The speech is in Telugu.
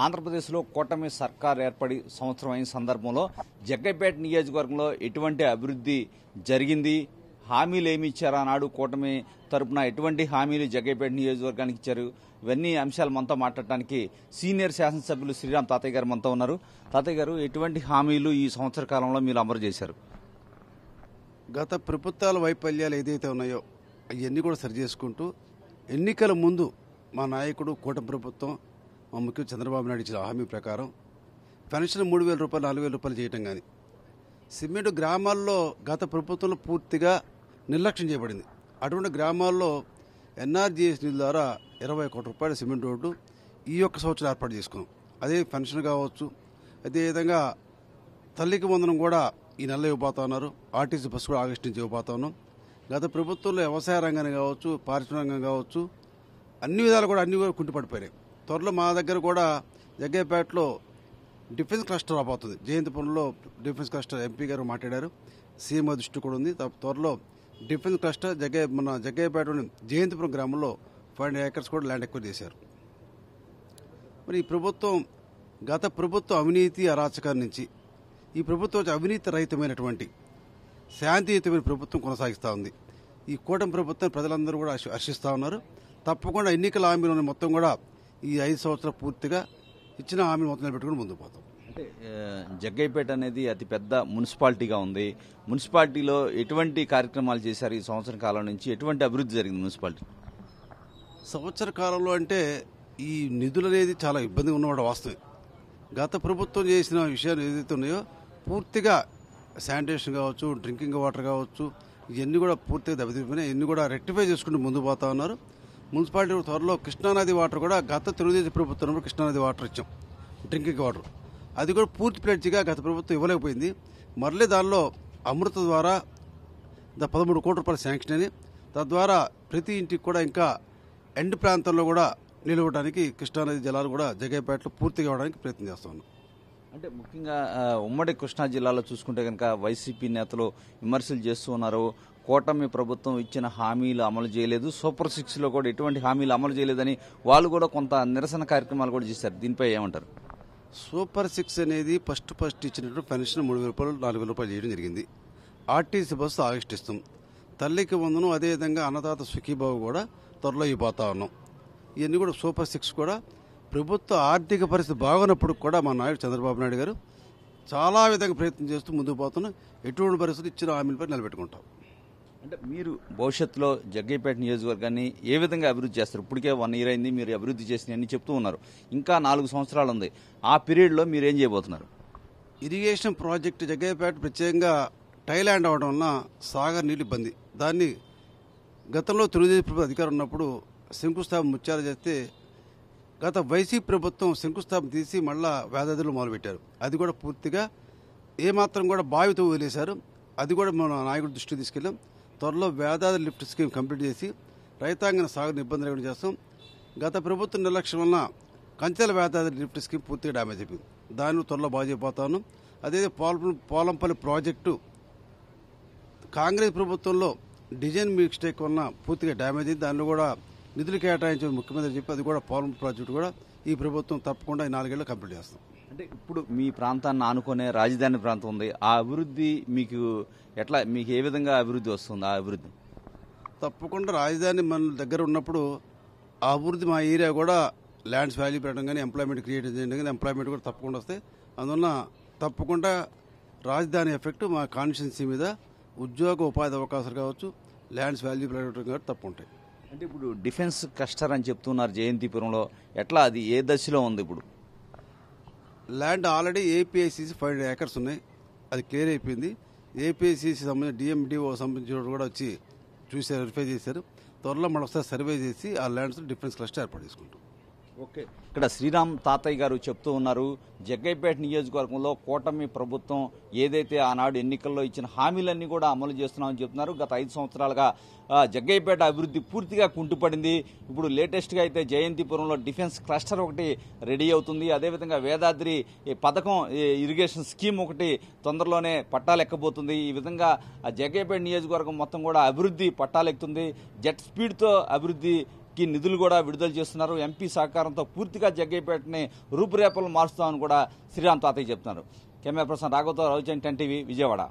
ఆంధ్రప్రదేశ్లో కూటమి సర్కార్ ఏర్పడి సంవత్సరం అయిన సందర్భంలో జగ్గైపేట నియోజకవర్గంలో ఎటువంటి అభివృద్ధి జరిగింది, హామీలు ఏమి ఇచ్చారు, ఆనాడు కూటమి తరపున ఎటువంటి హామీలు జగ్గైపేట నియోజకవర్గానికి ఇచ్చారు, ఇవన్నీ అంశాలు మనతో మాట్లాడటానికి సీనియర్ శాసనసభ్యులు శ్రీరామ్ తాతయ్య గారు మనతో ఉన్నారు. తాతయ్య గారు, ఎటువంటి హామీలు ఈ సంవత్సర కాలంలో మీరు అమలు చేశారు? గత ప్రభుత్వాల వైఫల్యాలు ఏదైతే ఉన్నాయో అవన్నీ కూడా సరి చేసుకుంటూ ఎన్నికల ముందు మా నాయకుడు కూటమి ప్రభుత్వం మా ముఖ్యమంత్రి చంద్రబాబు నాయుడు ఇచ్చిన హామీ ప్రకారం పెన్షన్ 3,000 రూపాయలు 4,000 రూపాయలు చేయటం కానీ, సిమెంట్ గ్రామాల్లో గత ప్రభుత్వంలో పూర్తిగా నిర్లక్ష్యం చేయబడింది. అటువంటి గ్రామాల్లో ఎన్ఆర్జీఎస్ నిధుల ద్వారా 20 కోట్ల రూపాయల సిమెంట్ రోడ్డు ఈ యొక్క సంవత్సరం ఏర్పాటు చేసుకున్నాం. అదే పెన్షన్ కావచ్చు, అదేవిధంగా తల్లికి వందనం కూడా ఈ నెల ఇవ్వబోతా ఉన్నారు. ఆర్టీసీ బస్సు కూడా ఆగస్టు నుంచి ఇవ్వబోతా ఉన్నాం. గత ప్రభుత్వంలో వ్యవసాయ రంగాన్ని కావచ్చు, పారిశ్రామిక రంగం కావచ్చు, అన్ని విధాలు కూడా కుంటిపడిపోయినాయి. త్వరలో మా దగ్గర కూడా జగ్గైపేటలో డిఫెన్స్ క్లస్టర్ రాబోతుంది. జయంతిపురంలో డిఫెన్స్ క్లస్టర్ ఎంపీ గారు మాట్లాడారు, సీఎం దృష్టి కూడా ఉంది. త్వరలో డిఫెన్స్ క్లస్టర్ మన జగ్గైపేటలోని జయంతిపురం గ్రామంలో 500 ఏకర్స్ కూడా ల్యాండ్ ఎక్వైర్ చేశారు. మరి ఈ ప్రభుత్వం గత ప్రభుత్వం అవినీతి అరాచకాల నుంచి ఈ ప్రభుత్వం అవినీతి రహితమైనటువంటి శాంతియుతమైన ప్రభుత్వం కొనసాగిస్తూ ఉంది. ఈ కూటమి ప్రభుత్వం ప్రజలందరూ కూడా హర్షిస్తూ ఉన్నారు. తప్పకుండా ఎన్నికల హామీలను మొత్తం కూడా ఈ 5 సంవత్సరాలు పూర్తిగా ఇచ్చిన హామీలు మొత్తం నిలబెట్టుకుని ముందుకు పోతాం. అంటే జగ్గైపేట అనేది అతి పెద్ద మున్సిపాలిటీగా ఉంది. మున్సిపాలిటీలో ఎటువంటి కార్యక్రమాలు చేశారు? ఈ సంవత్సరం కాలం నుంచి ఎటువంటి అభివృద్ధి జరిగింది మున్సిపాలిటీ? సంవత్సర కాలంలో అంటే ఈ నిధులు అనేది చాలా ఇబ్బందిగా ఉన్నవాడు వాస్తవే. గత ప్రభుత్వం చేసిన విషయాలు ఏదైతే ఉన్నాయో పూర్తిగా శానిటేషన్ కావచ్చు, డ్రింకింగ్ వాటర్ కావచ్చు, ఇవన్నీ కూడా పూర్తిగా దెబ్బతిపోయినాయి. ఇవన్నీ కూడా రెక్టిఫై చేసుకుంటూ ముందుకు పోతా ఉన్నారు. మున్సిపాలిటీ త్వరలో కృష్ణానది వాటర్ కూడా గత తెలుగుదేశం ప్రభుత్వం కృష్ణానది వాటర్ ఇచ్చాం, డ్రింకింగ్ వాటర్. అది కూడా పూర్తి ప్లేట్గా గత ప్రభుత్వం ఇవ్వలేకపోయింది. మరలే దానిలో అమృత ద్వారా 13 కోట్ల రూపాయలు శాంక్షన్ అని, తద్వారా ప్రతి ఇంటికి కూడా ఇంకా ఎండ్ ప్రాంతంలో కూడా నిలవడానికి కృష్ణానది జలాలు కూడా జగ్గైపేటలో పూర్తిగా ఇవ్వడానికి ప్రయత్నం చేస్తా ఉన్నాం. అంటే ముఖ్యంగా ఉమ్మడి కృష్ణా జిల్లాలో చూసుకుంటే కనుక వైసీపీ నేతలు విమర్శలు చేస్తూ ఉన్నారు. కూటమి ప్రభుత్వం ఇచ్చిన హామీలు అమలు చేయలేదు, సూపర్ 6లో కూడా ఎటువంటి హామీలు అమలు చేయలేదని వాళ్ళు కూడా కొంత నిరసన కార్యక్రమాలు కూడా చేశారు. దీనిపై ఏమంటారు? సూపర్ 6 అనేది ఫస్ట్ ఇచ్చినట్టు పెన్షన్ 3,000 రూపాయలు 4,000 రూపాయలు చేయడం జరిగింది. ఆర్టీసీ బస్సు ఆగస్టు ఇస్తాం. తల్లికి వందనం, అదేవిధంగా అన్నదాత సుఖీబాబు కూడా త్వరలో ఇవ్వబోతా ఉన్నాం. ఇవన్నీ కూడా సూపర్ 6 కూడా ప్రభుత్వ ఆర్థిక పరిస్థితి బాగున్నప్పుడు కూడా మా నాయుడు చంద్రబాబు నాయుడు గారు చాలా విధంగా ప్రయత్నం చేస్తూ ముందుకు పోతున్నాం. ఎటువంటి పరిస్థితులు ఇచ్చిన హామీలపై నిలబెట్టుకుంటాం. అంటే మీరు భవిష్యత్తులో జగ్గైపేట నియోజకవర్గాన్ని ఏ విధంగా అభివృద్ధి చేస్తారు? ఇప్పటికే 1 ఇయర్ అయింది, మీరు అభివృద్ధి చేసినవన్నీ చెప్తూ ఉన్నారు. ఇంకా 4 సంవత్సరాలు ఉంది. ఆ పీరియడ్లో మీరు ఏం చేయబోతున్నారు? ఇరిగేషన్ ప్రాజెక్టు జగ్గైపేట ప్రత్యేకంగా టైలాండ్ అవడం వలన సాగర్ నీళ్ళు ఇబ్బంది. దాన్ని గతంలో తెలుగుదేశం ప్రభుత్వం అధికారం ఉన్నప్పుడు శంకుస్థాపన ముత్యాలు చేస్తే గత వైసీపీ ప్రభుత్వం శంకుస్థాపన తీసి మళ్ళా వేదాదులు మొదలుపెట్టారు. అది కూడా పూర్తిగా ఏమాత్రం కూడా బావితో వదిలేశారు. అది కూడా మన నాయకుడి దృష్టికి తీసుకెళ్ళాం. త్వరలో వేదాది లిఫ్ట్ స్కీమ్ కంప్లీట్ చేసి రైతాంగం సాగుని ఇబ్బంది లేకుండా చేస్తాం. గత ప్రభుత్వం నిర్లక్ష్యం వలన కంచెల వేదాది లిఫ్ట్ స్కీమ్ పూర్తిగా డ్యామేజ్ అయిపోయింది. దాన్ని త్వరలో బాగు చేయబోతాను. అదే పోలంపల్లి ప్రాజెక్టు కాంగ్రెస్ ప్రభుత్వంలో డిజైన్ మిస్టేక్ వలన పూర్తిగా డ్యామేజ్ అయింది. దానిలో కూడా నిధులు కేటాయించిన ముఖ్యమంత్రి చెప్పి అది కూడా పోలం ప్రాజెక్టు కూడా ఈ ప్రభుత్వం తప్పకుండా ఈ 4 ఏళ్ళు కంప్లీట్ చేస్తాం. అంటే ఇప్పుడు మీ ప్రాంతాన్ని ఆనుకునే రాజధాని ప్రాంతం ఉంది. ఆ అభివృద్ధి మీకు ఏ విధంగా అభివృద్ధి వస్తుంది? ఆ అభివృద్ధి తప్పకుండా రాజధాని మన దగ్గర ఉన్నప్పుడు ఆ అభివృద్ధి మా ఏరియా కూడా ల్యాండ్స్ వాల్యూ పెట్టడం కానీ, ఎంప్లాయ్మెంట్ క్రియేట్ చేయడం కానీ, ఎంప్లాయ్మెంట్ కూడా తప్పకుండా వస్తాయి. అందువల్ల తప్పకుండా రాజధాని ఎఫెక్ట్ మా కాన్స్టిట్యున్సీ మీద ఉద్యోగ ఉపాధి అవకాశాలు కావచ్చు, ల్యాండ్స్ వాల్యూ పెరగడం కాబట్టి తప్పు ఉంటాయి. అంటే ఇప్పుడు డిఫెన్స్ క్లస్టర్ అని చెప్తున్నారు జయంతిపురంలో, అది ఏ దశలో ఉంది? ఇప్పుడు ల్యాండ్ ఆల్రెడీ ఏపీఐసీసీ 500 ఏకర్స్ ఉన్నాయి, అది క్లియర్ అయిపోయింది. ఏపీఐసీసీ సంబంధించిన డిఎండిఓ సంబంధించిన కూడా వచ్చి చూసి వెరిఫై చేశారు. త్వరలో మనం ఒకసారి సర్వే చేసి ఆ ల్యాండ్స్ డిఫెన్స్ క్లస్టర్ ఏర్పాటు చేసుకుంటాం. ఓకే, ఇక్కడ శ్రీరామ్ తాతయ్య గారు చెప్తూ ఉన్నారు, జగ్గైపేట నియోజకవర్గంలో కూటమి ప్రభుత్వం ఏదైతే ఆనాడు ఎన్నికల్లో ఇచ్చిన హామీలన్నీ కూడా అమలు చేస్తున్నామని చెప్తున్నారు. గత 5 సంవత్సరాలుగా జగ్గైపేట అభివృద్ధి పూర్తిగా కుంటుపడింది. ఇప్పుడు లేటెస్ట్గా అయితే జయంతిపురంలో డిఫెన్స్ క్లస్టర్ ఒకటి రెడీ అవుతుంది. అదేవిధంగా వేదాద్రి పథకం ఇరిగేషన్ స్కీమ్ ఒకటి తొందరలోనే పట్టాలెక్కబోతుంది. ఈ విధంగా జగ్గైపేట నియోజకవర్గం మొత్తం కూడా అభివృద్ధి పట్టాలెక్కుతుంది. జెట్ స్పీడ్తో అభివృద్ధి కి నిధులు కూడా విడుదల చేస్తున్నారు. ఎంపీ సహకారంతో పూర్తిగా జగ్గయ్యపేటని రూపురేఖలు మారుస్తామని కూడా శ్రీరామ్ తాతయ్య చెప్తున్నారు. కెమెరా పర్సన్ రాఘవతో రవిచంద్, 10 టీవీ, విజయవాడ.